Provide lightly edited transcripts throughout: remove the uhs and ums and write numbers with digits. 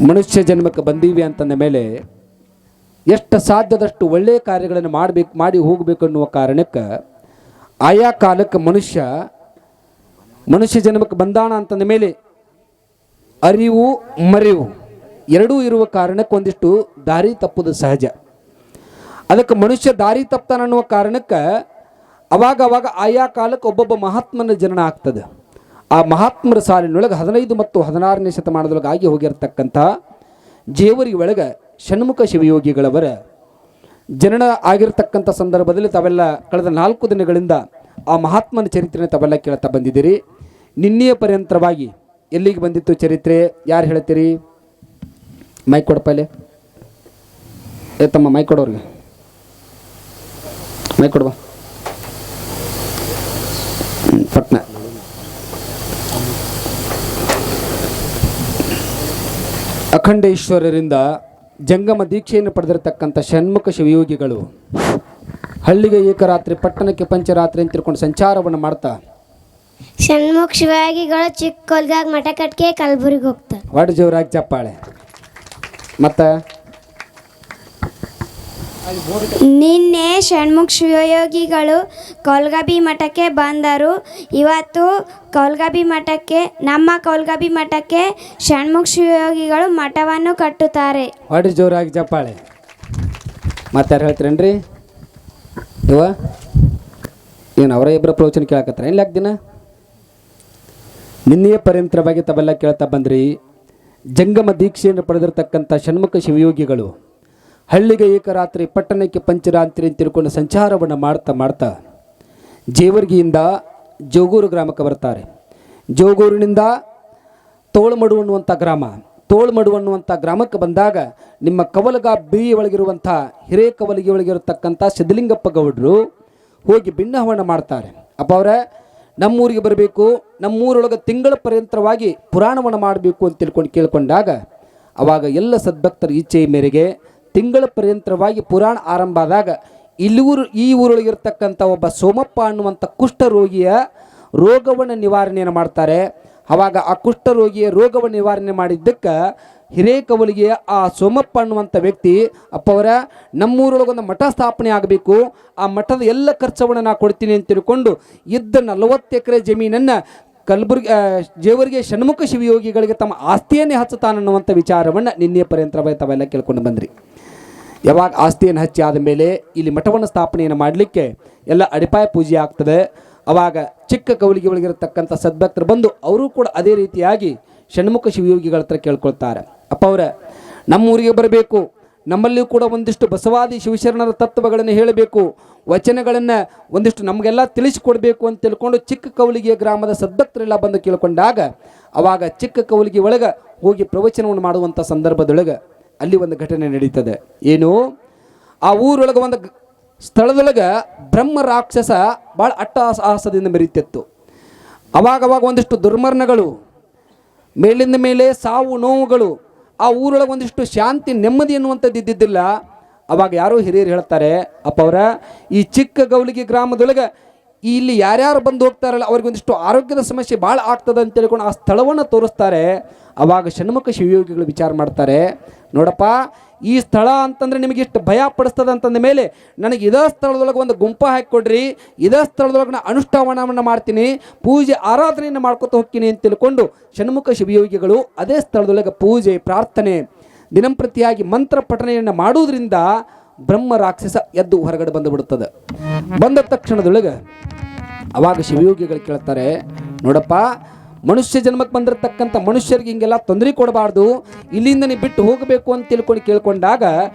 ಮನುಷ್ಯ ಜನ್ಮಕ್ಕೆ ಬಂದೀವಿ ಅಂತಂದ ಮೇಲೆ ಎಷ್ಟು ಸಾಧ್ಯದಷ್ಟು ಒಳ್ಳೆಯ ಕಾರ್ಯಗಳನ್ನು ಮಾಡಿ ಹೋಗಬೇಕು ಅನ್ನುವ ಕಾರಣಕ್ಕೆ ಆಯಾ ಕಾಲಕ್ಕೆ ಮನುಷ್ಯ ಜನ್ಮಕ್ಕೆ ಬಂದಾಣ ಅಂತಂದ ಮೇಲೆ ಅರಿವು ಮರಿವು ಎರಡೂ ಇರುವ ಕಾರಣಕ್ಕೆ ಒಂದಿಷ್ಟು ದಾರಿ ತಪ್ಪುದು ಸಹಜ. ಅದಕ್ಕೆ ಮನುಷ್ಯ ದಾರಿ ತಪ್ತಾನ ಅನ್ನುವ ಕಾರಣಕ್ಕೆ ಅವಾಗ ಆಯಾ ಕಾಲಕ್ಕೆ ಒಬ್ಬೊಬ್ಬ ಮಹಾತ್ಮನ ಜನನ ಆಗ್ತದೆ. ಆ ಮಹಾತ್ಮರ ಸಾಲಿನೊಳಗೆ 15 ಮತ್ತು 16ನೇ ಶತಮಾನದೊಳಗೆ ಆಗಿ ಹೋಗಿರತಕ್ಕಂಥ ಜೇವರಿಗೆ ಒಳಗೆ ಷಣ್ಮುಖ ಶಿವಯೋಗಿಗಳವರ ಜನನ ಆಗಿರತಕ್ಕಂಥ ಸಂದರ್ಭದಲ್ಲಿ ತಾವೆಲ್ಲ ಕಳೆದ 4 ದಿನಗಳಿಂದ ಆ ಮಹಾತ್ಮನ ಚರಿತ್ರೆನ ತಾವೆಲ್ಲ ಕೇಳ್ತಾ ಬಂದಿದ್ದೀರಿ. ನಿನ್ನೆಯ ಪರ್ಯಂತರವಾಗಿ ಎಲ್ಲಿಗೆ ಬಂದಿತ್ತು ಚರಿತ್ರೆ? ಯಾರು ಹೇಳ್ತೀರಿ? ಮೈಕ್ ಕೊಡಪ್ಪ ಇಲ್ಲಿ. ತಮ್ಮ ಮೈಕ್ ಕೊಡೋರಿಗೆ ಮೈಕ್ ಕೊಡುವ ಪಟ್ನ. ಅಖಂಡೇಶ್ವರರಿಂದ ಜಂಗಮ ದೀಕ್ಷೆಯನ್ನು ಪಡೆದಿರತಕ್ಕಂಥ ಷಣ್ಮುಖ ಶಿವಯೋಗಿಗಳು ಹಳ್ಳಿಗೆ ಏಕರಾತ್ರಿ, ಪಟ್ಟಣಕ್ಕೆ ಪಂಚರಾತ್ರಿ ಅಂತ ತಿಳ್ಕೊಂಡು ಸಂಚಾರವನ್ನು ಮಾಡ್ತಾ ಷಣ್ಮುಖ ಶಿವಯೋಗಿಗಳು ಚಿಕ್ಕೋಲ್ಗಾಗ ಮಠ ಕಟ್ಕೆ ಕಲಬುರ್ಗಿಗೆ ಹೋಗ್ತಾರೆ. ವಾಟ್ ಜೋರಾಗಿ ಚಪ್ಪಾಳೆ. ಮತ್ತು ನಿನ್ನೆ ಷಣ್ಮುಖ ಶಿವಯೋಗಿಗಳು ಕೌಲ್ಗಬಿ ಮಠಕ್ಕೆ ಬಂದರು. ಇವತ್ತು ನಮ್ಮ ಕೌಲ್ಗಬಿ ಮಠಕ್ಕೆ ಷಣ್ಮುಖ ಶಿವಯೋಗಿಗಳು ಮಠವನ್ನು ಕಟ್ಟುತ್ತಾರೆ. ವಾಟ್ ಜೋರಾಗಿ ಚಪ್ಪಾಳೆ. ಮತ್ತೆ ಹೇಳ್ತೀರೇನ್ರಿ ಇವ? ಏನು ಅವರ ಇಬ್ಬರ ಪ್ರವಚನ ಕೇಳಕತ್ತಾರ ಏನು ದಿನ? ನಿನ್ನೆಯ ಪರ್ಯಂತರವಾಗಿ ತಾವೆಲ್ಲ ಕೇಳ್ತಾ ಬಂದ್ರಿ. ಜಂಗಮ ದೀಕ್ಷೆಯನ್ನು ಪಡೆದಿರತಕ್ಕಂಥ ಷಣ್ಮುಖ ಶಿವಯೋಗಿಗಳು ಹಳ್ಳಿಗೆ ಏಕರಾತ್ರಿ, ಪಟ್ಟಣಕ್ಕೆ ಪಂಚರಾತ್ರಿ ಅಂತ ತಿಳ್ಕೊಂಡು ಸಂಚಾರವನ್ನು ಮಾಡ್ತಾ ಜೇವರ್ಗಿಯಿಂದ ಜೋಗೂರು ಗ್ರಾಮಕ್ಕೆ ಬರ್ತಾರೆ. ಜೋಗೂರಿನಿಂದ ತೋಳ್ಮಡು ಅನ್ನುವಂಥ ಗ್ರಾಮಕ್ಕೆ ಬಂದಾಗ ನಿಮ್ಮ ಕವಲಗ ಬಿ ಒಳಗಿರುವಂಥ ಹಿರೇಕವಲಿಗೆ ಒಳಗಿರತಕ್ಕಂಥ ಸಿದ್ಧಲಿಂಗಪ್ಪ ಗೌಡರು ಹೋಗಿ ಭಿನ್ನಹವನ ಮಾಡ್ತಾರೆ. ಅಪ್ಪ ಅವರೇ, ನಮ್ಮೂರಿಗೆ ಬರಬೇಕು, ನಮ್ಮೂರೊಳಗೆ ತಿಂಗಳ ಪರ್ಯಂತರವಾಗಿ ಪುರಾಣವನ್ನು ಮಾಡಬೇಕು ಅಂತ ತಿಳ್ಕೊಂಡು ಕೇಳ್ಕೊಂಡಾಗ ಅವಾಗ ಎಲ್ಲ ಸದ್ಭಕ್ತರ ಇಚ್ಛೆಯ ಮೇರೆಗೆ ತಿಂಗಳ ಪರ್ಯಂತರವಾಗಿ ಪುರಾಣ ಆರಂಭ ಆದಾಗ ಈ ಊರೊಳಗಿರ್ತಕ್ಕಂಥ ಒಬ್ಬ ಸೋಮಪ್ಪ ಅನ್ನುವಂಥ ಕುಷ್ಠರೋಗಿಯ ರೋಗವನ್ನು ನಿವಾರಣೆಯನ್ನು ಮಾಡ್ತಾರೆ. ಆವಾಗ ಆ ಕುಷ್ಠರೋಗಿಯ ರೋಗವನ್ನು ನಿವಾರಣೆ ಮಾಡಿದ್ದಕ್ಕೆ ಹಿರೇಕವಲಿಗೆಯ ಆ ಸೋಮಪ್ಪ ಅನ್ನುವಂಥ ವ್ಯಕ್ತಿ, ಅಪ್ಪ ಅವರ ನಮ್ಮೂರೊಳಗೊಂದು ಮಠ ಸ್ಥಾಪನೆ ಆಗಬೇಕು, ಆ ಮಠದ ಎಲ್ಲ ಖರ್ಚವನ್ನು ನಾ ಕೊಡ್ತೀನಿ ಅಂತ ತಿಳ್ಕೊಂಡು ಇದ್ದ 40 ಎಕರೆ ಜಮೀನನ್ನು ಜೇವರ್ಗಿ ಷಣ್ಮುಖ ಶಿವಯೋಗಿಗಳಿಗೆ ತಮ್ಮ ಆಸ್ತಿಯನ್ನೇ ಹಚ್ಚುತ್ತಾನನ್ನುವಂಥ ವಿಚಾರವನ್ನು ನಿನ್ನೆಯ ಪರ್ಯಂತರ ತಾವೆಲ್ಲ ಕೇಳ್ಕೊಂಡು ಬಂದ್ರಿ. ಯಾವಾಗ ಆಸ್ತಿಯನ್ನು ಹಚ್ಚಿ ಆದ ಮೇಲೆ ಇಲ್ಲಿ ಮಠವನ್ನು ಸ್ಥಾಪನೆಯನ್ನು ಮಾಡಲಿಕ್ಕೆ ಎಲ್ಲ ಅಡಿಪಾಯ ಪೂಜೆ ಆಗ್ತದೆ. ಅವಾಗ ಚಿಕ್ಕ ಕವಲಿಗೆ ಒಳಗಿರತಕ್ಕಂಥ ಸದ್ಭಕ್ತರು ಬಂದು ಅವರು ಕೂಡ ಅದೇ ರೀತಿಯಾಗಿ ಷಣ್ಮುಖ ಶಿವಯೋಗಿಗಳ ಹತ್ರ ಕೇಳ್ಕೊಳ್ತಾರೆ. ಅಪ್ಪ ಅವರ ನಮ್ಮೂರಿಗೆ ಬರಬೇಕು, ನಮ್ಮಲ್ಲಿಯೂ ಕೂಡ ಒಂದಿಷ್ಟು ಬಸವಾದಿ ಶಿವಶರಣರ ತತ್ವಗಳನ್ನು ಹೇಳಬೇಕು, ವಚನಗಳನ್ನು ಒಂದಿಷ್ಟು ನಮಗೆಲ್ಲ ತಿಳಿಸಿಕೊಡ್ಬೇಕು ಅಂತ ತಿಳ್ಕೊಂಡು ಚಿಕ್ಕ ಕವಲಿಗೆಯ ಗ್ರಾಮದ ಸದ್ಭಕ್ತರೆಲ್ಲ ಬಂದು ಕೇಳ್ಕೊಂಡಾಗ ಅವಾಗ ಚಿಕ್ಕ ಕವಲಿಗೆ ಒಳಗೆ ಹೋಗಿ ಪ್ರವಚನವನ್ನು ಮಾಡುವಂಥ ಸಂದರ್ಭದೊಳಗೆ ಅಲ್ಲಿ ಒಂದು ಘಟನೆ ನಡೀತದೆ. ಏನು? ಆ ಊರೊಳಗೆ ಒಂದು ಸ್ಥಳದೊಳಗೆ ಬ್ರಹ್ಮ ರಾಕ್ಷಸ ಭಾಳ ಅಟ್ಟಹಾಸದಿಂದ ಮೆರೀತಿತ್ತು. ಅವಾಗವಾಗ ಒಂದಿಷ್ಟು ದುರ್ಮರಣಗಳು, ಮೇಲಿಂದ ಮೇಲೆ ಸಾವು ನೋವುಗಳು, ಆ ಊರೊಳಗೆ ಒಂದಿಷ್ಟು ಶಾಂತಿ ನೆಮ್ಮದಿ ಎನ್ನುವಂಥದ್ದು ಇದ್ದಿದ್ದಿಲ್ಲ. ಅವಾಗ ಯಾರೋ ಹಿರಿಯರು ಹೇಳ್ತಾರೆ, ಅಪ್ಪ ಅವರ ಈ ಚಿಕ್ಕ ಗೌಲಿಗೆ ಗ್ರಾಮದೊಳಗೆ ಇಲ್ಲಿ ಯಾರ್ಯಾರು ಬಂದು ಹೋಗ್ತಾರಲ್ಲ ಅವ್ರಿಗೊಂದಿಷ್ಟು ಆರೋಗ್ಯದ ಸಮಸ್ಯೆ ಭಾಳ ಆಗ್ತದೆ ಅಂತ ತಿಳ್ಕೊಂಡು ಆ ಸ್ಥಳವನ್ನು ತೋರಿಸ್ತಾರೆ. ಅವಾಗ ಷಣ್ಮುಖ ಶಿವಯೋಗಿಗಳು ವಿಚಾರ ಮಾಡ್ತಾರೆ, ನೋಡಪ್ಪ ಈ ಸ್ಥಳ ಅಂತಂದರೆ ನಿಮಗೆ ಇಷ್ಟು ಭಯ ಪಡಿಸ್ತದೆ ಅಂತಂದ ಮೇಲೆ ನನಗೆ ಇದೇ ಸ್ಥಳದೊಳಗೆ ಒಂದು ಗುಂಪ ಹಾಕಿಕೊಡ್ರಿ, ಇದೇ ಸ್ಥಳದೊಳಗೆ ನಾನು ಅನುಷ್ಠಾನವನ್ನು ಮಾಡ್ತೀನಿ, ಪೂಜೆ ಆರಾಧನೆಯನ್ನು ಮಾಡ್ಕೊತ ಹೋಗ್ತೀನಿ ಅಂತ ತಿಳ್ಕೊಂಡು ಷಣ್ಮುಖ ಶಿವಯೋಗಿಗಳು ಅದೇ ಸ್ಥಳದೊಳಗೆ ಪೂಜೆ ಪ್ರಾರ್ಥನೆ ದಿನಂಪ್ರತಿಯಾಗಿ ಮಂತ್ರ ಪಠನೆಯನ್ನು ಮಾಡುವುದರಿಂದ ಬ್ರಹ್ಮ ರಾಕ್ಷಸ ಎದ್ದು ಹೊರಗಡೆ ಬಂದು ಬಿಡುತ್ತದೆ. ಬಂದ ತಕ್ಷಣದೊಳಗೆ ಅವಾಗ ಶಿವಯೋಗಿಗಳು ಕೇಳ್ತಾರೆ, ನೋಡಪ್ಪ ಮನುಷ್ಯ ಜನ್ಮಕ್ಕೆ ಬಂದಿರತಕ್ಕಂಥ ಮನುಷ್ಯರಿಗೆ ಹಿಂಗೆಲ್ಲ ತೊಂದರೆ ಕೊಡಬಾರ್ದು, ಇಲ್ಲಿಂದ ನೀವು ಬಿಟ್ಟು ಹೋಗಬೇಕು ಅಂತ ತಿಳ್ಕೊಂಡು ಕೇಳ್ಕೊಂಡಾಗ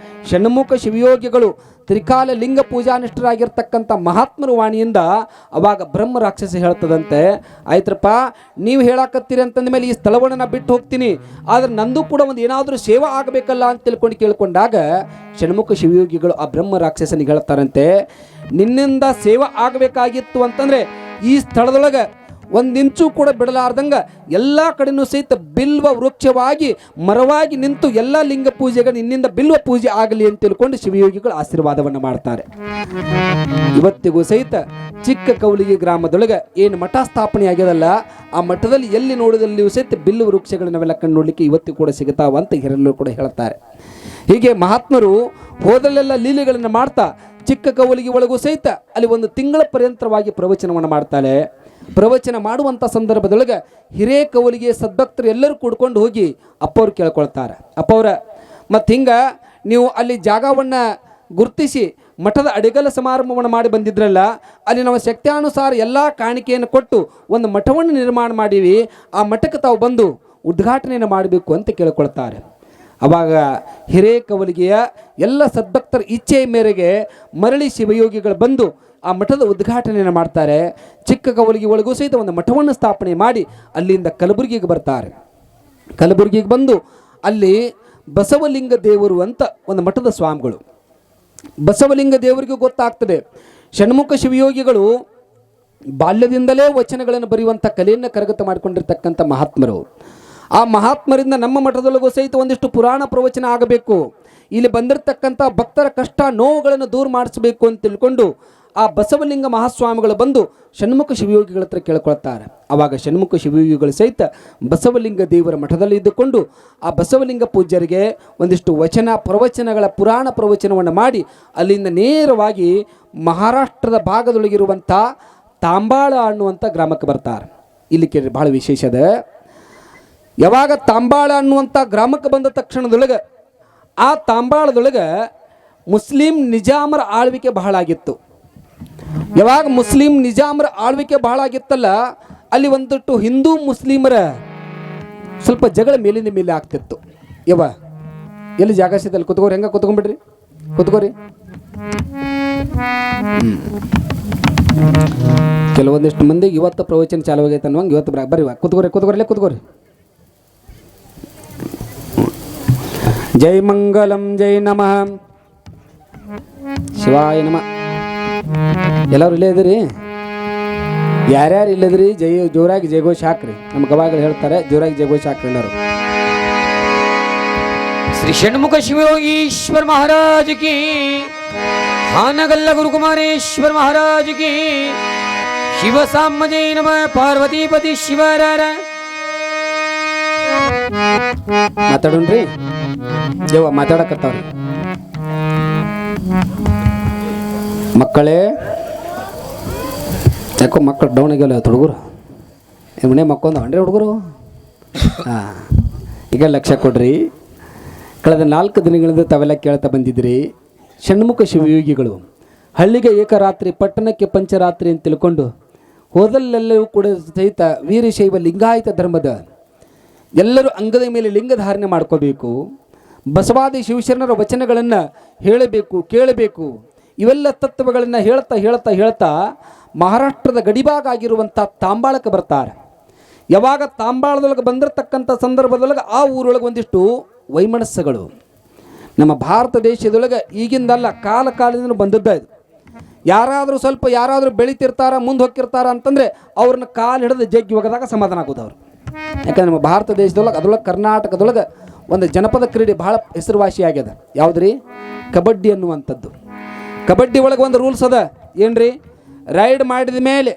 ಷಣ್ಮುಖ ಶಿವಯೋಗಿಗಳು ತ್ರಿಕಾಲ ಲಿಂಗ ಪೂಜಾನಿಷ್ಠರಾಗಿರ್ತಕ್ಕಂಥ ಮಹಾತ್ಮರ ವಾಣಿಯಿಂದ ಅವಾಗ ಬ್ರಹ್ಮ ರಾಕ್ಷಸ ಹೇಳ್ತದಂತೆ, ಆಯ್ತರಪ್ಪ ನೀವು ಹೇಳಾಕತ್ತೀರಿ ಅಂತಂದ ಮೇಲೆ ಈ ಸ್ಥಳವನ್ನು ನಾನು ಬಿಟ್ಟು ಹೋಗ್ತೀನಿ, ಆದರೆ ನಂದು ಕೂಡ ಒಂದು ಏನಾದರೂ ಸೇವಾ ಆಗಬೇಕಲ್ಲ ಅಂತ ತಿಳ್ಕೊಂಡು ಕೇಳ್ಕೊಂಡಾಗ ಷಣ್ಮುಖ ಶಿವಯೋಗಿಗಳು ಆ ಬ್ರಹ್ಮ ರಾಕ್ಷಸನಿಗೆ ಹೇಳ್ತಾರಂತೆ, ನಿನ್ನಿಂದ ಸೇವಾ ಆಗಬೇಕಾಗಿತ್ತು ಅಂತಂದರೆ ಈ ಸ್ಥಳದೊಳಗೆ ಒಂದಿಂಚು ಕೂಡ ಬಿಡಲಾರ್ದಂಗ ಎಲ್ಲ ಕಡೆನೂ ಸಹಿತ ಬಿಲ್ವ ವೃಕ್ಷವಾಗಿ ಮರವಾಗಿ ನಿಂತು ಎಲ್ಲ ಲಿಂಗ ಪೂಜೆಗೆ ನಿನ್ನಿಂದ ಬಿಲ್ವ ಪೂಜೆ ಆಗಲಿ ಅಂತ ತಿಳ್ಕೊಂಡು ಶಿವಯೋಗಿಗಳು ಆಶೀರ್ವಾದವನ್ನು ಮಾಡ್ತಾರೆ. ಇವತ್ತಿಗೂ ಸಹಿತ ಚಿಕ್ಕ ಕೌಲಿಗೆ ಗ್ರಾಮದೊಳಗೆ ಏನು ಮಠ ಸ್ಥಾಪನೆ ಆಗ್ಯದಲ್ಲ, ಆ ಮಠದಲ್ಲಿ ಎಲ್ಲಿ ನೋಡಿದಲ್ಲಿಯೂ ಸಹಿತ ಬಿಲ್ವ ವೃಕ್ಷಗಳನ್ನ ನಾವೆಲ್ಲ ಕಣ್ಣು ನೋಡ್ಲಿಕ್ಕೆ ಇವತ್ತಿಗೂ ಕೂಡ ಸಿಗುತ್ತಾವ ಅಂತ ಹಿರಿಯರು ಕೂಡ ಹೇಳ್ತಾರೆ. ಹೀಗೆ ಮಹಾತ್ಮರು ಹೋದಲ್ಲೆಲ್ಲ ಲೀಲೆಗಳನ್ನು ಮಾಡ್ತಾ ಚಿಕ್ಕ ಕವಲಿಗೆ ಒಳಗೂ ಸಹಿತ ಅಲ್ಲಿ ಒಂದು ತಿಂಗಳ ಪರ್ಯಂತರವಾಗಿ ಪ್ರವಚನವನ್ನು ಮಾಡ್ತಾಳೆ. ಪ್ರವಚನ ಮಾಡುವಂಥ ಸಂದರ್ಭದೊಳಗೆ ಹಿರೇ ಕವಲಿಗೆ ಸದ್ಭಕ್ತರು ಎಲ್ಲರೂ ಕೂಡ್ಕೊಂಡು ಹೋಗಿ ಅಪ್ಪವ್ರು ಕೇಳ್ಕೊಳ್ತಾರೆ, ಅಪ್ಪವ್ರ ಮತ್ತು ಹಿಂಗೆ ನೀವು ಅಲ್ಲಿ ಜಾಗವನ್ನು ಗುರುತಿಸಿ ಮಠದ ಅಡಿಗಲ ಸಮಾರಂಭವನ್ನು ಮಾಡಿ ಬಂದಿದ್ರಲ್ಲ, ಅಲ್ಲಿ ನಾವು ಶಕ್ತ್ಯಾನುಸಾರ ಎಲ್ಲ ಕಾಣಿಕೆಯನ್ನು ಕೊಟ್ಟು ಒಂದು ಮಠವನ್ನು ನಿರ್ಮಾಣ ಮಾಡೀವಿ, ಆ ಮಠಕ್ಕೆ ತಾವು ಬಂದು ಉದ್ಘಾಟನೆಯನ್ನು ಮಾಡಬೇಕು ಅಂತ ಕೇಳ್ಕೊಳ್ತಾರೆ. ಅವಾಗ ಹಿರೇಕವಲಿಗೆಯ ಎಲ್ಲ ಸದ್ಭಕ್ತರ ಇಚ್ಛೆಯ ಮೇರೆಗೆ ಮರಳಿ ಶಿವಯೋಗಿಗಳು ಬಂದು ಆ ಮಠದ ಉದ್ಘಾಟನೆಯನ್ನು ಮಾಡ್ತಾರೆ. ಚಿಕ್ಕ ಕವಲಿಗೆ ಒಳಗೂ ಸಹಿತ ಒಂದು ಮಠವನ್ನು ಸ್ಥಾಪನೆ ಮಾಡಿ ಅಲ್ಲಿಂದ ಕಲಬುರಗಿಗೆ ಬರ್ತಾರೆ. ಕಲಬುರಗಿಗೆ ಬಂದು ಅಲ್ಲಿ ಬಸವಲಿಂಗ ದೇವರು ಅಂತ ಒಂದು ಮಠದ ಸ್ವಾಮಿಗಳು. ಬಸವಲಿಂಗ ದೇವರಿಗೂ ಗೊತ್ತಾಗ್ತದೆ ಷಣ್ಮುಖ ಶಿವಯೋಗಿಗಳು ಬಾಲ್ಯದಿಂದಲೇ ವಚನಗಳನ್ನು ಬರೆಯುವಂಥ ಕಲೆಯನ್ನು ಕರಗತ ಮಾಡಿಕೊಂಡಿರ್ತಕ್ಕಂಥ ಮಹಾತ್ಮರು. ಆ ಮಹಾತ್ಮರಿಂದ ನಮ್ಮ ಮಠದೊಳಗೂ ಸಹಿತ ಒಂದಿಷ್ಟು ಪುರಾಣ ಪ್ರವಚನ ಆಗಬೇಕು, ಇಲ್ಲಿ ಬಂದಿರತಕ್ಕಂಥ ಭಕ್ತರ ಕಷ್ಟ ನೋವುಗಳನ್ನು ದೂರ ಮಾಡಿಸಬೇಕು ಅಂತ ತಿಳ್ಕೊಂಡು ಆ ಬಸವಲಿಂಗ ಮಹಾಸ್ವಾಮಿಗಳು ಬಂದು ಷಣ್ಮುಖ ಶಿವಯೋಗಿಗಳ ಹತ್ರ ಕೇಳ್ಕೊಳ್ತಾರೆ. ಆವಾಗ ಷಣ್ಮುಖ ಶಿವಯೋಗಿಗಳು ಸಹಿತ ಬಸವಲಿಂಗ ದೇವರ ಮಠದಲ್ಲಿ ಇದ್ದುಕೊಂಡು ಆ ಬಸವಲಿಂಗ ಪೂಜ್ಯರಿಗೆ ಒಂದಿಷ್ಟು ಪ್ರವಚನಗಳ ಪುರಾಣ ಪ್ರವಚನವನ್ನು ಮಾಡಿ ಅಲ್ಲಿಂದ ನೇರವಾಗಿ ಮಹಾರಾಷ್ಟ್ರದ ಭಾಗದೊಳಗಿರುವಂಥ ತಾಂಬಾಳ ಅನ್ನುವಂಥ ಗ್ರಾಮಕ್ಕೆ ಬರ್ತಾರೆ. ಇಲ್ಲಿ ಕೇಳಿ ಭಾಳ ವಿಶೇಷದ, ಯಾವಾಗ ತಾಂಬಾಳ ಅನ್ನುವಂಥ ಗ್ರಾಮಕ್ಕೆ ಬಂದ ತಕ್ಷಣದೊಳಗೆ ಆ ತಾಂಬಾಳದೊಳಗೆ ಮುಸ್ಲಿಂ ನಿಜಾಮರ ಆಳ್ವಿಕೆ ಬಹಳ ಆಗಿತ್ತು. ಯಾವಾಗ ಮುಸ್ಲಿಂ ನಿಜಾಮರ ಆಳ್ವಿಕೆ ಬಹಳ ಆಗಿತ್ತಲ್ಲ, ಅಲ್ಲಿ ಒಂದಿಟ್ಟು ಹಿಂದೂ ಮುಸ್ಲಿಮರ ಸ್ವಲ್ಪ ಜಗಳ ಮೇಲಿಂದ ಮೇಲೆ ಆಗ್ತಿತ್ತು. ಎಲ್ಲಿ ಜಾಗ ಸಿದಲ್ಲಿ ಕುತ್ಕೋರಿ, ಹೆಂಗ ಕುತ್ಕೊಂಡ್ಬಿಡ್ರಿ, ಕುತ್ಕೋರಿ. ಕೆಲವೊಂದಿಷ್ಟು ಮಂದಿಗೆ ಇವತ್ತು ಪ್ರವಚನ ಚಾಲು ಆಗೈತೆ ಅನ್ನುವಂಗೆ ಇವತ್ತು ಬರ್ರಿ ಕುತ್ಕೋರಿ ಕುತ್ಕೋರಿ. ಜೈ ಮಂಗಲಂ ಜೈ ನಮಃ ಶಿವಾಯ ನಮಃ. ಎಲ್ಲರೂ ಇಲ್ಲೇ ಇದ್ದೀರಿ? ಯಾರ್ಯಾರು ಇಲ್ಲದ್ರಿ ಜೋರಾಗಿ ಜಯಘೋಷ ಹಾಕ್ರಿ. ನಮ್ಮ ಗವಾಗಳು ಹೇಳ್ತಾರೆ, ಜೋರಾಗಿ ಜಯಘೋಷ ಹಾಕ್ರಿ ಎಲ್ಲರೂ. ಶ್ರೀ ಷಣ್ಮುಖ ಶಿವಯೋಗೀಶ್ವರ ಮಹಾರಾಜ್ ಕಿ, ಹಾನಗಲ್ಲ ಗುರುಕುಮಾರೇಶ್ವರ ಮಹಾರಾಜ್ ಕಿ, ಶಿವ ಸಾಮ ಜೈ ನಮಃ ಪಾರ್ವತೀಪತಿ ಶಿವರಾರ. ಮಾತಾಡೋಣ್ರಿ, ದೇವ ಮಾತಾಡಕತ್ತಾವ್ರಿ. ಮಕ್ಕಳೇ, ಯಾಕೋ ಮಕ್ಕಳು ಡೌನ್ ಆಗ್ಯಾವ ಹುಡುಗರು, ಮನೆ ಮಕ್ಕೊಂದು ಹಂಡ್ರೆ ಹುಡುಗರು. ಹಾಂ, ಈಗ ಲಕ್ಷ್ಯ ಕೊಡ್ರಿ. ಕಳೆದ 4 ದಿನಗಳಿಂದ ತಾವೆಲ್ಲ ಕೇಳ್ತಾ ಬಂದಿದ್ರಿ, ಷಣ್ಮುಖ ಶಿವಯೋಗಿಗಳು ಹಳ್ಳಿಗೆ ಏಕರಾತ್ರಿ ಪಟ್ಟಣಕ್ಕೆ ಪಂಚರಾತ್ರಿ ಅಂತ ತಿಳ್ಕೊಂಡು ಹೋದಲ್ಲೆಲ್ಲವೂ ಕೂಡ ಸಹಿತ ವೀರಶೈವ ಲಿಂಗಾಯತ ಧರ್ಮದ ಎಲ್ಲರೂ ಅಂಗದ ಮೇಲೆ ಲಿಂಗಧಾರಣೆ ಮಾಡ್ಕೋಬೇಕು, ಬಸವಾದಿ ಶಿವಶರಣರ ವಚನಗಳನ್ನು ಹೇಳಬೇಕು, ಕೇಳಬೇಕು, ಇವೆಲ್ಲ ತತ್ವಗಳನ್ನು ಹೇಳ್ತಾ ಮಹಾರಾಷ್ಟ್ರದ ಗಡಿಭಾಗ ಆಗಿರುವಂಥ ತಾಂಬಾಳಕ್ಕೆ ಬರ್ತಾರೆ. ಯಾವಾಗ ತಾಂಬಾಳದೊಳಗೆ ಬಂದಿರತಕ್ಕಂಥ ಸಂದರ್ಭದೊಳಗೆ ಆ ಊರೊಳಗೆ ಒಂದಿಷ್ಟು ವೈಮನಸ್ಸುಗಳು ನಮ್ಮ ಭಾರತ ದೇಶದೊಳಗೆ ಈಗಿಂದಲ್ಲ ಕಾಲದಿಂದ ಬಂದದ್ದ ಇದು. ಯಾರಾದರೂ ಬೆಳಿತಿರ್ತಾರ, ಮುಂದೆ ಹೋಗಿರ್ತಾರ ಅಂತಂದರೆ ಅವ್ರನ್ನ ಕಾಲು ಹಿಡಿದು ಜಗ್ಗಿ ಒಗದಾಗ ಸಮಾಧಾನ ಆಗೋದು ಅವ್ರು. ಯಾಕಂದ್ರೆ ನಮ್ಮ ಭಾರತ ದೇಶದೊಳಗೆ ಅದರೊಳಗೆ ಕರ್ನಾಟಕದೊಳಗೆ ಒಂದು ಜನಪದ ಕ್ರೀಡೆ ಭಾಳ ಹೆಸರುವಾಸಿ ಆಗ್ಯದ. ಯಾವುದ್ರಿ? ಕಬಡ್ಡಿ ಅನ್ನುವಂಥದ್ದು. ಕಬಡ್ಡಿ ಒಳಗೆ ಒಂದು ರೂಲ್ಸ್ ಅದ, ಏನ್ರಿ? ರೈಡ್ ಮಾಡಿದ ಮೇಲೆ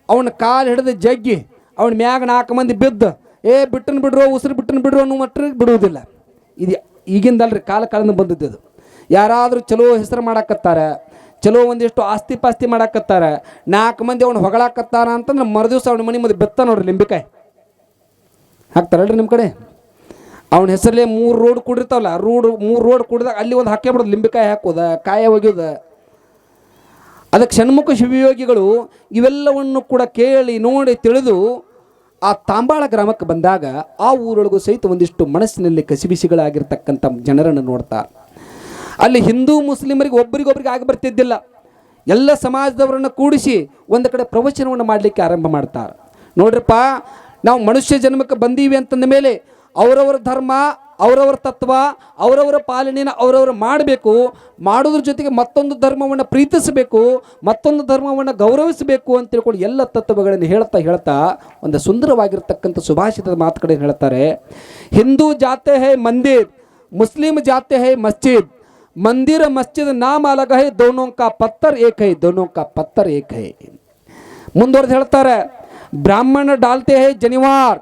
ಅವನ ಕಾಲು ಹಿಡಿದು ಜಗ್ಗಿ ಅವನ ಮ್ಯಾಗ 4 ಮಂದಿ ಬಿದ್ದು ಬಿಟ್ಟನ್ ಬಿಡ್ರೋ, ಉಸಿರು ಬಿಟ್ಟನ್ ಬಿಡ್ರೋ ಅನ್ನೋ ಮಟ್ಟಿಗೆ ಬಿಡುವುದಿಲ್ಲ. ಇದು ಈಗಿಂದಲ್ರಿ, ಕಾಲದಿಂದ ಬಂದದ್ದು. ಯಾರಾದರೂ ಚಲೋ ಹೆಸರು ಮಾಡಾಕತ್ತಾರ, ಚಲೋ ಒಂದಿಷ್ಟು ಆಸ್ತಿ ಪಾಸ್ತಿ ಮಾಡಾಕತ್ತಾರ, 4 ಮಂದಿ ಅವ್ನು ಹೊಗಳಾಕತ್ತಾರ ಅಂತಂದ್ರೆ ಮರುದಿವ್ಸ ಅವ್ನ ಮನೆ ಮುಂದೆ ಬೆತ್ತ ನೋಡ್ರಿ ಲಿಂಬಿಕಾಯಿ ಹಾಕ್ತಾರಲ್ರಿ ನಿಮ್ಮ ಕಡೆ. ಅವನ ಹೆಸರಲ್ಲೇ 3 ರೋಡ್ ಕೂಡಿರ್ತಾವಲ್ಲ, 3 ರೋಡ್ ಕೂಡಿದಾಗ ಅಲ್ಲಿ ಒಂದು ಹಾಕೇ ಬಿಡೋದು, ಲಿಂಬಿಕಾಯಿ ಹಾಕೋದ, ಕಾಯ ಒಗೆಯೋದ. ಅದಕ್ಕೆ ಷಣ್ಮುಖ ಶಿವಯೋಗಿಗಳು ಇವೆಲ್ಲವನ್ನು ಕೂಡ ಕೇಳಿ ನೋಡಿ ತಿಳಿದು ಆ ತಾಂಬಾಳ ಗ್ರಾಮಕ್ಕೆ ಬಂದಾಗ ಆ ಊರೊಳಗೂ ಸಹಿತ ಒಂದಿಷ್ಟು ಮನಸ್ಸಿನಲ್ಲಿ ಕಸಿಬಿಸಿಗಳಾಗಿರ್ತಕ್ಕಂಥ ಜನರನ್ನು ನೋಡ್ತಾರೆ. ಅಲ್ಲಿ ಹಿಂದೂ ಮುಸ್ಲಿಮರಿಗೆ ಒಬ್ಬರಿಗೊಬ್ಬರಿಗೆ ಆಗಿ ಬರ್ತಿದ್ದಿಲ್ಲ. ಎಲ್ಲ ಸಮಾಜದವರನ್ನು ಕೂಡಿಸಿ ಒಂದು ಕಡೆ ಪ್ರವಚನವನ್ನು ಮಾಡಲಿಕ್ಕೆ ಆರಂಭ ಮಾಡ್ತಾರೆ. ನೋಡ್ರಪ್ಪ, ನಾವು ಮನುಷ್ಯ ಜನ್ಮಕ್ಕೆ ಬಂದೀವಿ ಅಂತಂದ ಮೇಲೆ ಅವರವರ ಧರ್ಮ, ಅವರವರ ತತ್ವ, ಅವರವರ ಪಾಲನೆಯನ್ನು ಅವರವರು ಮಾಡಬೇಕು. ಮಾಡೋದ್ರ ಜೊತೆಗೆ ಮತ್ತೊಂದು ಧರ್ಮವನ್ನು ಪ್ರೀತಿಸಬೇಕು, ಮತ್ತೊಂದು ಧರ್ಮವನ್ನು ಗೌರವಿಸಬೇಕು ಅಂತ ತಿಳ್ಕೊಂಡು ಎಲ್ಲ ತತ್ವಗಳನ್ನು ಹೇಳ್ತಾ ಒಂದು ಸುಂದರವಾಗಿರ್ತಕ್ಕಂಥ ಸುಭಾಷಿತದ ಮಾತುಗಳನ್ನು ಹೇಳ್ತಾರೆ. ಹಿಂದೂ ಜಾತೆ ಹೈ ಮಂದಿರ್, ಮುಸ್ಲಿಂ ಜಾತೆ ಹೈ ಮಸ್ಜಿದ್, मंदिर मस्जिद नाम अलग है, दोनों का पत्थर एक है, दोनों का पत्थर एक है. ಮುಂದುವರೆದು ಹೇಳ್ತಾರೆ, ಬ್ರಾಹ್ಮಣ ಡಾಲ್ತೆ ಹೈ ಜನಿವಾರ್,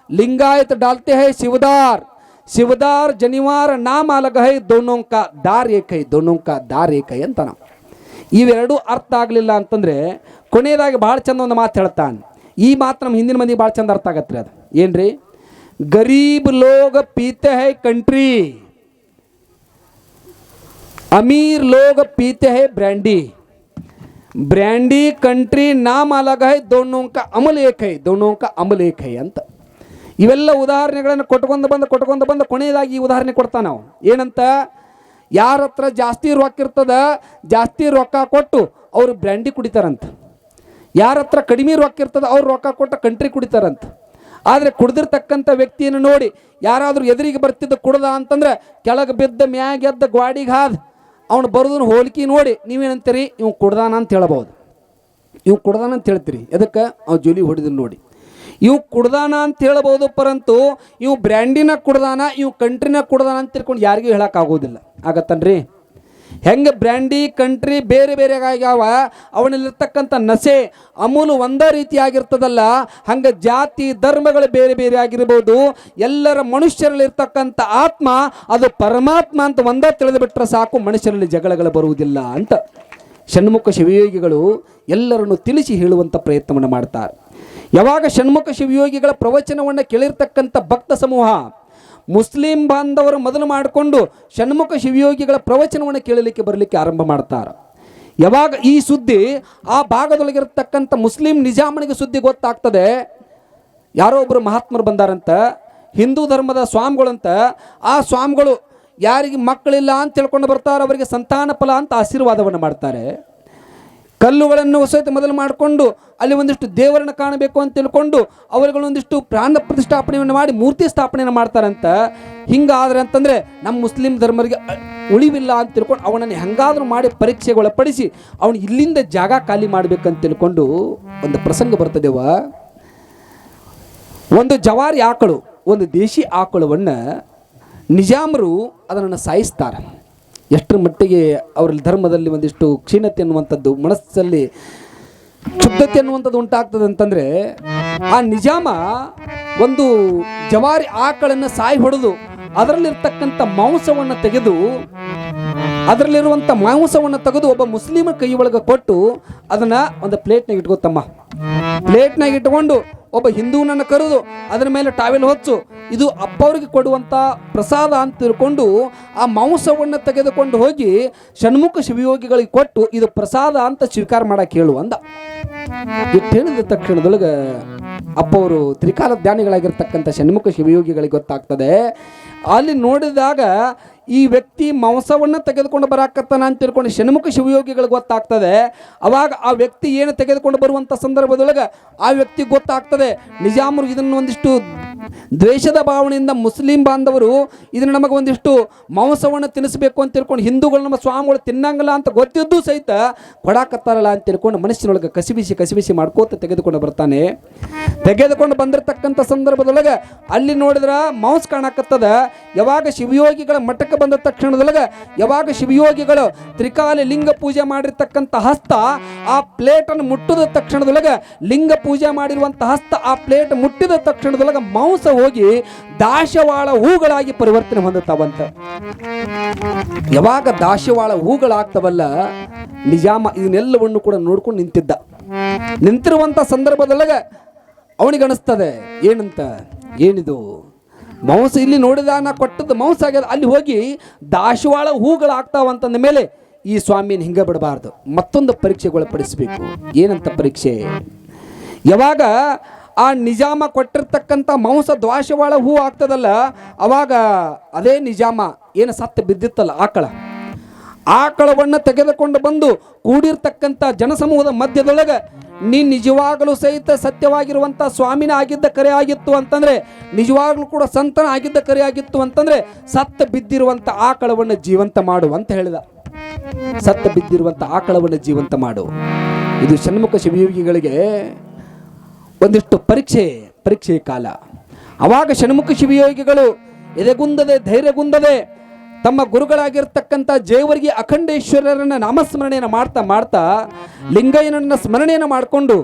ಲಿಂಗಾಯತ್ ಡಾಲ್ತೆ ಹೈ ಶಿವದಾರ್, ಶಿವದಾರ್ ಜನಿವಾರ್ ನಾಮ ಅಲಗ ಹೈ, ದೋನೋ ಕಾ ದಾರ್ ಏಕ್ ಹೈ, ದೋನೋ ಕಾ ದಾರ್ ಏಕ್ ಹೈ ಅಂತ. ನಾವು ಇವೆರಡೂ ಅರ್ಥ ಆಗಲಿಲ್ಲ ಅಂತಂದ್ರೆ ಕೊನೆಯದಾಗಿ ಭಾಳ ಚಂದ ಒಂದು ಮಾತು ಹೇಳ್ತಾನೆ. ಈ ಮಾತು ನಮ್ಮ ಹಿಂದಿನ ಮಂದಿಗೆ ಭಾಳ ಚಂದ ಅರ್ಥ ಆಗತ್ತೆ ರೀ. ಅದು ಏನ್ರಿ? ಗರೀಬ್ ಲೋಗ ಪೀತೆ ಹೈ ಕಂಟ್ರಿ, अमीर लोग पीते हैं ब्रांडी, ब्रांडी कंट्री नाम अलग है, दोनों का अमल एक है, दोनों का अमल एक है ಅಂತ. ಇವೆಲ್ಲ ಉದಾಹರಣೆಗಳನ್ನು ಕೊಟ್ಕೊಂಡು ಬಂದು ಕೊನೆಯದಾಗಿ ಈ ಉದಾಹರಣೆ ಕೊಡ್ತಾ ನಾವು ಏನಂತ, ಯಾರ ಹತ್ರ ಜಾಸ್ತಿ ರೊಕ್ಕ ಇರ್ತದ ಜಾಸ್ತಿ ರೊಕ್ಕ ಕೊಟ್ಟು ಅವರು ಬ್ರ್ಯಾಂಡಿ ಕುಡಿತಾರಂತ, ಯಾರ ಹತ್ರ ಕಡಿಮೆ ರೊಕ್ಕ ಇರ್ತದ ಅವ್ರು ರೊಕ್ಕ ಕೊಟ್ಟು ಕಂಟ್ರಿ ಕುಡಿತಾರಂತ. ಆದರೆ ಕುಡ್ದಿರ್ತಕ್ಕಂಥ ವ್ಯಕ್ತಿಯನ್ನು ನೋಡಿ ಯಾರಾದರೂ ಎದುರಿಗೆ ಬರ್ತಿದ್ದ ಕುಡ್ದ ಅಂತಂದ್ರೆ ಕೆಳಗೆ ಬಿದ್ದ ಮ್ಯಾಗೆದ್ದ ಗ್ವಾಡಿಗೆ ಹಾದ ಅವನು ಬರೋದನ್ನು ಹೋಲಿಕೆ ನೋಡಿ ನೀವೇನಂತೀರಿ, ಇವ್ ಕುಡ್ದಾನ ಅಂತ ಹೇಳ್ಬೋದು. ಇವ್ ಕುಡ್ದಾನ ಅಂತ ಹೇಳ್ತೀರಿ, ಎದಕ್ಕೆ? ಅವ್ ಜೋಲಿ ಹೊಡಿದನ್ನು ನೋಡಿ ಇವ್ ಕುಡ್ದಾನ ಅಂತ ಹೇಳ್ಬೋದು. ಪರಂತು ಇವ್ ಬ್ರ್ಯಾಂಡಿನ ಕುಡ್ದಾನ, ಇವ್ ಕಂಟ್ರಿನ ಕುಡ್ದಾನ ಅಂತ ತಿಳ್ಕೊಂಡು ಯಾರಿಗೂ ಹೇಳೋಕ್ಕಾಗೋದಿಲ್ಲ. ಆಗತ್ತನ್ರಿ? ಹೆಂಗೆ ಬ್ರ್ಯಾಂಡಿ ಕಂಟ್ರಿ ಬೇರೆ ಬೇರೆ ಆಗ್ಯಾವ, ಅವನಲ್ಲಿರ್ತಕ್ಕಂಥ ನಶೆ ಅಮೂಲು ಒಂದೇ ರೀತಿಯಾಗಿರ್ತದಲ್ಲ, ಹಂಗೆ ಜಾತಿ ಧರ್ಮಗಳು ಬೇರೆ ಬೇರೆ ಆಗಿರ್ಬೋದು. ಎಲ್ಲರ ಮನುಷ್ಯರಲ್ಲಿರ್ತಕ್ಕಂಥ ಆತ್ಮ ಅದು ಪರಮಾತ್ಮ ಅಂತ ಒಂದೇ ತಿಳಿದು ಬಿಟ್ಟರೆ ಸಾಕು, ಮನುಷ್ಯರಲ್ಲಿ ಜಗಳಗಳು ಬರುವುದಿಲ್ಲ ಅಂತ ಷಣ್ಮುಖ ಶಿವಯೋಗಿಗಳು ಎಲ್ಲರನ್ನು ತಿಳಿಸಿ ಹೇಳುವಂಥ ಪ್ರಯತ್ನವನ್ನು ಮಾಡ್ತಾರೆ. ಯಾವಾಗ ಷಣ್ಮುಖ ಶಿವಯೋಗಿಗಳ ಪ್ರವಚನವನ್ನು ಕೇಳಿರ್ತಕ್ಕಂಥ ಭಕ್ತ ಸಮೂಹ ಮುಸ್ಲಿಂ ಬಾಂಧವರು ಮೊದಲು ಮಾಡಿಕೊಂಡು ಷಣ್ಮುಖ ಶಿವಯೋಗಿಗಳ ಪ್ರವಚನವನ್ನು ಕೇಳಲಿಕ್ಕೆ ಬರಲಿಕ್ಕೆ ಆರಂಭ ಮಾಡ್ತಾರೆ. ಯಾವಾಗ ಈ ಸುದ್ದಿ ಆ ಭಾಗದೊಳಗಿರತಕ್ಕಂಥ ಮುಸ್ಲಿಂ ನಿಜಾಮನಿಗೆ ಸುದ್ದಿ ಗೊತ್ತಾಗ್ತದೆ, ಯಾರೋ ಒಬ್ಬರು ಮಹಾತ್ಮರು ಬಂದಾರಂತ, ಹಿಂದೂ ಧರ್ಮದ ಸ್ವಾಮಿಗಳಂತ. ಆ ಸ್ವಾಮಿಗಳು ಯಾರಿಗೆ ಮಕ್ಕಳಿಲ್ಲ ಅಂತ ತಿಳ್ಕೊಂಡು ಬರ್ತಾರೆ, ಅವರಿಗೆ ಸಂತಾನ ಫಲ ಅಂತ ಆಶೀರ್ವಾದವನ್ನು ಮಾಡ್ತಾರೆ. ಕಲ್ಲುಗಳನ್ನು ಸಹಿತ ಮೊದಲು ಮಾಡಿಕೊಂಡು ಅಲ್ಲಿ ಒಂದಿಷ್ಟು ದೇವರನ್ನು ಕಾಣಬೇಕು ಅಂತ ತಿಳ್ಕೊಂಡು ಅವರುಗಳೊಂದಿಷ್ಟು ಪ್ರಾಣ ಪ್ರತಿಷ್ಠಾಪನೆಯನ್ನು ಮಾಡಿ ಮೂರ್ತಿ ಸ್ಥಾಪನೆಯನ್ನು ಮಾಡ್ತಾರಂತ. ಹಿಂಗಾದ್ರೆ ಅಂತಂದರೆ ನಮ್ಮ ಮುಸ್ಲಿಂ ಧರ್ಮರಿಗೆ ಉಳಿವಿಲ್ಲ ಅಂತ ತಿಳ್ಕೊಂಡು ಅವನನ್ನು ಹೆಂಗಾದ್ರೂ ಮಾಡಿ ಪರೀಕ್ಷೆಗೊಳಪಡಿಸಿ ಅವನು ಇಲ್ಲಿಂದ ಜಾಗ ಖಾಲಿ ಮಾಡಬೇಕಂತ ತಿಳ್ಕೊಂಡು ಒಂದು ಪ್ರಸಂಗ ಬರ್ತದೆವ. ಒಂದು ಜವಾರಿ ಆಕಳು, ಒಂದು ದೇಶಿ ಆಕಳವನ್ನು ನಿಜಾಮರು ಅದನ್ನು ಸಾಯಿಸ್ತಾರೆ. ಎಷ್ಟರ ಮಟ್ಟಿಗೆ ಅವರ ಧರ್ಮದಲ್ಲಿ ಒಂದಿಷ್ಟು ಕ್ಷೀಣತೆ ಅನ್ನುವಂಥದ್ದು, ಮನಸ್ಸಲ್ಲಿ ಶುದ್ಧತೆ ಅನ್ನುವಂಥದ್ದು ಉಂಟಾಗ್ತದೆ ಅಂತಂದರೆ, ಆ ನಿಜಾಮ ಒಂದು ಜವಾರಿ ಆಕಳನ್ನು ಸಾಯಿ ಹೊಡೆದು ಅದರಲ್ಲಿರ್ತಕ್ಕಂಥ ಮಾಂಸವನ್ನು ತೆಗೆದು ಒಬ್ಬ ಮುಸ್ಲಿಮ ಕೈ ಒಳಗೆ ಕೊಟ್ಟು ಅದನ್ನು ಒಂದು ಪ್ಲೇಟ್ನಾಗ ಇಟ್ಕೋತಮ್ಮ. ಪ್ಲೇಟ್ನಾಗ ಇಟ್ಕೊಂಡು ಒಬ್ಬ ಹಿಂದೂನನ್ನು ಕರೆದು ಅದರ ಮೇಲೆ ಟಾವೆಲ್ ಹೊಚ್ಚು, ಇದು ಅಪ್ಪವ್ರಿಗೆ ಕೊಡುವಂಥ ಪ್ರಸಾದ ಅಂತ ತಿಳ್ಕೊಂಡು ಆ ಮಾಂಸವನ್ನು ತೆಗೆದುಕೊಂಡು ಹೋಗಿ ಷಣ್ಮುಖ ಶಿವಯೋಗಿಗಳಿಗೆ ಕೊಟ್ಟು ಇದು ಪ್ರಸಾದ ಅಂತ ಸ್ವೀಕಾರ ಮಾಡಕ್ಕೆ ಹೇಳು ಅಂದ. ಇಟ್ಟು ಹೇಳಿದ ತಕ್ಷಣದೊಳಗೆ ಅಪ್ಪವರು ತ್ರಿಕಾಲ ಜ್ಞಾನಿಗಳಾಗಿರ್ತಕ್ಕಂಥ ಷಣ್ಮುಖ ಶಿವಯೋಗಿಗಳಿಗೆ ಗೊತ್ತಾಗ್ತದೆ. ಅಲ್ಲಿ ನೋಡಿದಾಗ ಈ ವ್ಯಕ್ತಿ ಮಾಂಸವನ್ನು ತೆಗೆದುಕೊಂಡು ಬರಾಕತ್ತಾನ ಅಂತ ತಿಳ್ಕೊಂಡು ಷಣ್ಮುಖ ಶಿವಯೋಗಿಗಳಿಗೆ ಗೊತ್ತಾಗ್ತದೆ. ಅವಾಗ ಆ ವ್ಯಕ್ತಿ ಏನು ತೆಗೆದುಕೊಂಡು ಬರುವಂಥ ಸಂದರ್ಭದೊಳಗೆ ಆ ವ್ಯಕ್ತಿಗೆ ಗೊತ್ತಾಗ್ತದೆ, ನಿಜಾಮರು ಇದನ್ನು ಒಂದಿಷ್ಟು ದ್ವೇಷದ ಭಾವನೆಯಿಂದ ಮುಸ್ಲಿಂ ಬಾಂಧವರು ಇದನ್ನು ನಮಗೆ ಒಂದಿಷ್ಟು ಮಾಂಸವನ್ನು ತಿನ್ನಿಸಬೇಕು ಅಂತ ತಿಳ್ಕೊಂಡು ಹಿಂದೂಗಳು ನಮ್ಮ ಸ್ವಾಮಿಗಳು ತಿನ್ನಂಗಿಲ್ಲ ಅಂತ ಗೊತ್ತಿದ್ದು ಸಹಿತ ಕೊಡಾಕತ್ತಾರಲ್ಲ ಅಂತ ತಿಳ್ಕೊಂಡು ಮನಸ್ಸಿನೊಳಗೆ ಕಸಿಬಿಸಿ ಮಾಡ್ಕೋತ ತೆಗೆದುಕೊಂಡು ಬರ್ತಾನೆ. ತೆಗೆದುಕೊಂಡು ಬಂದಿರತಕ್ಕಂಥ ಸಂದರ್ಭದೊಳಗೆ ಅಲ್ಲಿ ನೋಡಿದ್ರೆ ಮಾಂಸ ಕಾಣಕತ್ತದ. ಯಾವಾಗ ಶಿವಯೋಗಿಗಳ ಮಠಕ್ಕೆ ಬಂದ ತಕ್ಷಣದೊಳಗೆ ಯಾವಾಗ ಶಿವಯೋಗಿಗಳು ತ್ರಿಕಾಲ ಲಿಂಗ ಪೂಜೆ ಮಾಡಿರ್ತಕ್ಕಂಥ ಹಸ್ತ ಆ ಪ್ಲೇಟನ್ನು ಮುಟ್ಟಿದ ತಕ್ಷಣದೊಳಗೆ, ಲಿಂಗ ಪೂಜೆ ಮಾಡಿರುವಂಥ ಹಸ್ತ ಆ ಪ್ಲೇಟ್ ಮುಟ್ಟಿದ ತಕ್ಷಣದೊಳಗೆ ಮಾಂಸ ಹೋಗಿ ದಾಶವಾಳ ಹೂಗಳಾಗಿ ಪರಿವರ್ತನೆ ಹೊಂದುತ್ತಾವಂತ. ಯಾವಾಗ ದಾಶವಾಳ ಹೂಗಳಾಗ್ತವಲ್ಲ, ನಿಜಾಮ ಇದನ್ನೆಲ್ಲವನ್ನು ಕೂಡ ನೋಡ್ಕೊಂಡು ನಿಂತಿರುವಂಥ ಸಂದರ್ಭದೊಳಗೆ ಅವನಿಗೆ ಅನಿಸ್ತದೆ ಏನಂತ, ಏನಿದು ಮಾಂಸ ಇಲ್ಲಿ ನೋಡಿದ ನಾ ಕೊಟ್ಟದ್ದು ಮಾಂಸ ಆಗ್ಯದ, ಅಲ್ಲಿ ಹೋಗಿ ದಾಶವಾಳ ಹೂಗಳಾಗ್ತಾವಂತಂದ ಮೇಲೆ ಈ ಸ್ವಾಮಿನ ಹಿಂಗೆ ಬಿಡಬಾರ್ದು, ಮತ್ತೊಂದು ಪರೀಕ್ಷೆಗೊಳಪಡಿಸಬೇಕು. ಏನಂತ ಪರೀಕ್ಷೆ? ಯಾವಾಗ ಆ ನಿಜಾಮ ಕೊಟ್ಟಿರ್ತಕ್ಕಂಥ ಮಾಂಸ ದಾಶವಾಳ ಹೂ ಆಗ್ತದಲ್ಲ, ಅವಾಗ ಅದೇ ನಿಜಾಮ ಏನು ಸತ್ತು ಬಿದ್ದಿತ್ತಲ್ಲ ಆಕಳವನ್ನು ತೆಗೆದುಕೊಂಡು ಬಂದು ಕೂಡಿರ್ತಕ್ಕಂಥ ಜನಸಮೂಹದ ಮಧ್ಯದೊಳಗೆ ನೀ ನಿಜವಾಗಲೂ ಸಹಿತ ಸತ್ಯವಾಗಿರುವಂಥ ಸ್ವಾಮಿನ ಆಗಿದ್ದ ಕರೆ ಆಗಿತ್ತು ಅಂತಂದ್ರೆ, ನಿಜವಾಗ್ಲೂ ಕೂಡ ಸಂತನ ಆಗಿದ್ದ ಕರೆ ಆಗಿತ್ತು ಅಂತಂದ್ರೆ ಸತ್ತ ಬಿದ್ದಿರುವಂಥ ಆಕಳವನ್ನು ಜೀವಂತ ಮಾಡು ಅಂತ ಹೇಳಿದ. ಸತ್ತ ಬಿದ್ದಿರುವಂಥ ಆಕಳವನ್ನು ಜೀವಂತ ಮಾಡು. ಇದು ಷಣ್ಮುಖ ಶಿವಯೋಗಿಗಳಿಗೆ ಒಂದಿಷ್ಟು ಪರೀಕ್ಷೆಯ ಕಾಲ. ಅವಾಗ ಷಣ್ಮುಖ ಶಿವಯೋಗಿಗಳು ಎದೆಗುಂದದೆ ಧೈರ್ಯಗುಂದದೆ ತಮ್ಮ ಗುರುಗಳಾಗಿರ್ತಕ್ಕಂಥ ಜೇವರ್ಗಿ ಅಖಂಡೇಶ್ವರರನ್ನ ನಾಮಸ್ಮರಣೆಯನ್ನು ಮಾಡ್ತಾ ಮಾಡ್ತಾ ಲಿಂಗಯ್ಯನನ್ನ ಸ್ಮರಣೆಯನ್ನು ಮಾಡಿಕೊಂಡು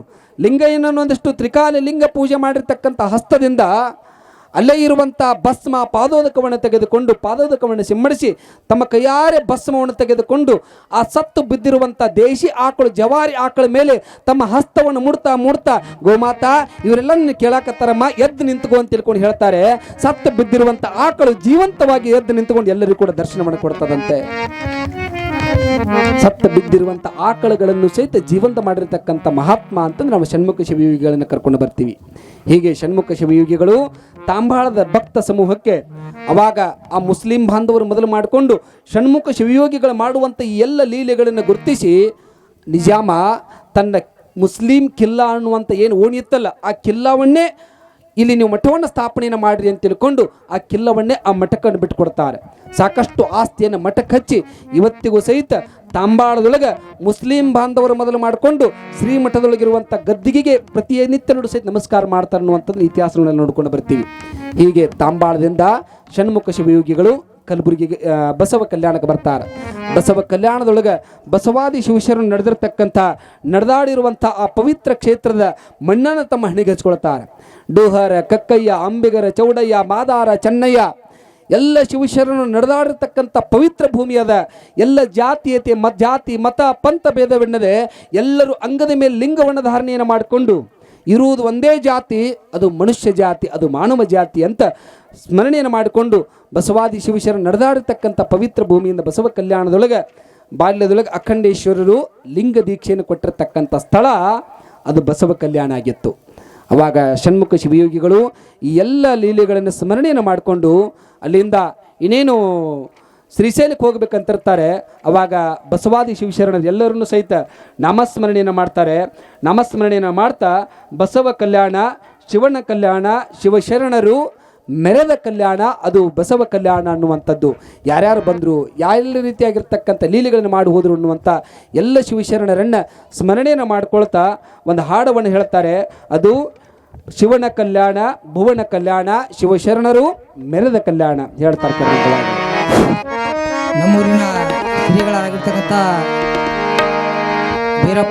ಲಿಂಗಯ್ಯನನ್ನು ಒಂದಿಷ್ಟು ತ್ರಿಕಾಲ ಲಿಂಗ ಪೂಜೆ ಮಾಡಿರ್ತಕ್ಕಂಥ ಹಸ್ತದಿಂದ ಅಲ್ಲೇ ಇರುವಂಥ ಭಸ್ಮ ಪಾದೋದಕವನ್ನು ತೆಗೆದುಕೊಂಡು ಪಾದೋದಕವನ್ನು ಸಿಮ್ಮಡಿಸಿ ತಮ್ಮ ಕೈಯಾರೆ ಭಸ್ಮವನ್ನು ತೆಗೆದುಕೊಂಡು ಆ ಸತ್ತು ಬಿದ್ದಿರುವಂಥ ದೇಶಿ ಆಕಳು ಜವಾರಿ ಆಕಳ ಮೇಲೆ ತಮ್ಮ ಹಸ್ತವನ್ನು ಮುಡ್ತಾ ಗೋಮಾತಾ ಇವರೆಲ್ಲ ಕೇಳಾಕತ್ತಾರಮ್ಮ, ಎದ್ದು ನಿಂತ್ಕೊ ಅಂತ ತಿಳ್ಕೊಂಡು ಹೇಳ್ತಾರೆ. ಸತ್ತು ಬಿದ್ದಿರುವಂಥ ಆಕಳು ಜೀವಂತವಾಗಿ ಎದ್ದು ನಿಂತ್ಕೊಂಡು ಎಲ್ಲರಿಗೂ ಕೂಡ ದರ್ಶನವನ್ನು ಕೊಡ್ತದಂತೆ. ಸತ್ತ ಬಿದ್ದಿರುವಂಥ ಆಕಳುಗಳನ್ನು ಸಹಿತ ಜೀವಂತ ಮಾಡಿರ್ತಕ್ಕಂಥ ಮಹಾತ್ಮ ಅಂತಂದ್ರೆ ನಾವು ಷಣ್ಮುಖ ಶಿವಯೋಗಿಗಳನ್ನು ಕರ್ಕೊಂಡು ಬರ್ತೀವಿ. ಹೀಗೆ ಷಣ್ಮುಖ ಶಿವಯೋಗಿಗಳು ತಾಂಬಾಳದ ಭಕ್ತ ಸಮೂಹಕ್ಕೆ ಅವಾಗ ಆ ಮುಸ್ಲಿಂ ಬಾಂಧವರು ಮೊದಲು ಮಾಡಿಕೊಂಡು ಷಣ್ಮುಖ ಶಿವಯೋಗಿಗಳು ಮಾಡುವಂಥ ಈ ಎಲ್ಲ ಲೀಲೆಗಳನ್ನು ಗುರುತಿಸಿ ನಿಜಾಮ ತನ್ನ ಮುಸ್ಲಿಂ ಕಿಲ್ಲಾ ಅನ್ನುವಂಥ ಏನು ಓಣಿ ಇತ್ತಲ್ಲ ಆ ಕಿಲ್ಲಾವನ್ನೇ ಇಲ್ಲಿ ನೀವು ಮಠವನ್ನು ಸ್ಥಾಪನೆಯನ್ನು ಮಾಡಿರಿ ಅಂತ ತಿಳ್ಕೊಂಡು ಆ ಕಿಲ್ಲವನ್ನೇ ಆ ಮಠಕ್ಕನ್ನು ಬಿಟ್ಟುಕೊಡ್ತಾರೆ. ಸಾಕಷ್ಟು ಆಸ್ತಿಯನ್ನು ಮಠಕ್ಕೆ ಹಚ್ಚಿ ಇವತ್ತಿಗೂ ಸಹಿತ ತಾಂಬಾಳದೊಳಗೆ ಮುಸ್ಲಿಂ ಬಾಂಧವರು ಮೊದಲು ಮಾಡಿಕೊಂಡು ಶ್ರೀಮಠದೊಳಗಿರುವಂಥ ಗದ್ದಿಗೆಗೆ ಪ್ರತಿನಿತ್ಯ ಸಹಿತ ನಮಸ್ಕಾರ ಮಾಡ್ತಾರೆ ಅನ್ನುವಂಥದ್ದು ಇತಿಹಾಸಗಳನ್ನು ನೋಡ್ಕೊಂಡು ಬರ್ತೀವಿ. ಹೀಗೆ ತಾಂಬಾಳದಿಂದ ಷಣ್ಮುಖ ಶಿವಯೋಗಿಗಳು ಕಲಬುರಗಿಗೆ ಬಸವ ಕಲ್ಯಾಣಕ್ಕೆ ಬರ್ತಾರೆ. ಬಸವ ಕಲ್ಯಾಣದೊಳಗೆ ಬಸವಾದಿ ಶಿವಶರಣ ನಡೆದಾಡಿರುವಂಥ ಆ ಪವಿತ್ರ ಕ್ಷೇತ್ರದ ಮಣ್ಣನ್ನು ತಮ್ಮ ಹಣಿಗೆ ಹಚ್ಕೊಳ್ತಾರೆ. ಡೋಹರ, ಕಕ್ಕಯ್ಯ, ಅಂಬಿಗರ, ಚೌಡಯ್ಯ, ಮಾದಾರ, ಚೆನ್ನಯ್ಯ ಎಲ್ಲ ಶಿವಶರಣರು ನಡೆದಾಡಿರ್ತಕ್ಕಂಥ ಪವಿತ್ರ ಭೂಮಿ ಅದ. ಎಲ್ಲ ಜಾತಿ ಮತ ಪಂಥ ಭೇದವೆನ್ನದೆ ಎಲ್ಲರೂ ಅಂಗದ ಮೇಲೆ ಲಿಂಗವನ್ನು ಧಾರಣೆಯನ್ನು ಮಾಡಿಕೊಂಡು ಇರುವುದು ಒಂದೇ ಜಾತಿ, ಅದು ಮನುಷ್ಯ ಜಾತಿ, ಅದು ಮಾನವ ಜಾತಿ ಅಂತ ಸ್ಮರಣೆಯನ್ನು ಮಾಡಿಕೊಂಡು ಬಸವಾದಿ ಶಿವಶರಣ ನಡೆದಾಡಿರ್ತಕ್ಕಂಥ ಪವಿತ್ರ ಭೂಮಿಯಿಂದ ಬಸವ ಕಲ್ಯಾಣದೊಳಗೆ ಬಾಲ್ಯದೊಳಗೆ ಅಖಂಡೇಶ್ವರರು ಲಿಂಗ ದೀಕ್ಷೆಯನ್ನು ಕೊಟ್ಟಿರ್ತಕ್ಕಂಥ ಸ್ಥಳ ಅದು ಬಸವ ಕಲ್ಯಾಣ ಆಗಿತ್ತು. ಅವಾಗ ಷಣ್ಮುಖ ಶಿವಯೋಗಿಗಳು ಈ ಎಲ್ಲ ಲೀಲೆಗಳನ್ನು ಸ್ಮರಣೆಯನ್ನು ಮಾಡಿಕೊಂಡು ಅಲ್ಲಿಂದ ಇನ್ನೇನು ಶ್ರೀಶೈಲಕ್ಕೆ ಹೋಗ್ಬೇಕಂತಿರ್ತಾರೆ. ಅವಾಗ ಬಸವಾದಿ ಶಿವಶರಣರು ಎಲ್ಲರನ್ನೂ ಸಹಿತ ನಾಮಸ್ಮರಣೆಯನ್ನು ಮಾಡ್ತಾರೆ. ನಾಮಸ್ಮರಣೆಯನ್ನು ಮಾಡ್ತಾ ಬಸವ ಕಲ್ಯಾಣ, ಶಿವನ ಕಲ್ಯಾಣ, ಶಿವಶರಣರು ಮೆರೆದ ಕಲ್ಯಾಣ, ಅದು ಬಸವ ಕಲ್ಯಾಣ ಅನ್ನುವಂಥದ್ದು. ಯಾರ್ಯಾರು ಬಂದರು, ಎಲ್ಲ ರೀತಿಯಾಗಿರ್ತಕ್ಕಂಥ ಲೀಲೆಗಳನ್ನು ಮಾಡಿ ಹೋದರು ಅನ್ನುವಂಥ ಎಲ್ಲ ಶಿವಶರಣರನ್ನು ಸ್ಮರಣೆಯನ್ನು ಮಾಡ್ಕೊಳ್ತಾ ಒಂದು ಹಾಡವನ್ನು ಹೇಳ್ತಾರೆ. ಅದು ಶಿವನ ಕಲ್ಯಾಣ, ಭುವನ ಕಲ್ಯಾಣ, ಶಿವಶರಣರು ಮೆರೆದ ಕಲ್ಯಾಣ ಹೇಳ್ತಾರೆ ಕರ್ನಾಟಕವಾಗಿ. ನಮ್ಮೂರಿನ ಶ್ರೀಗಳಾಗಿರ್ತಕ್ಕಂಥ ವೀರಪ್ಪ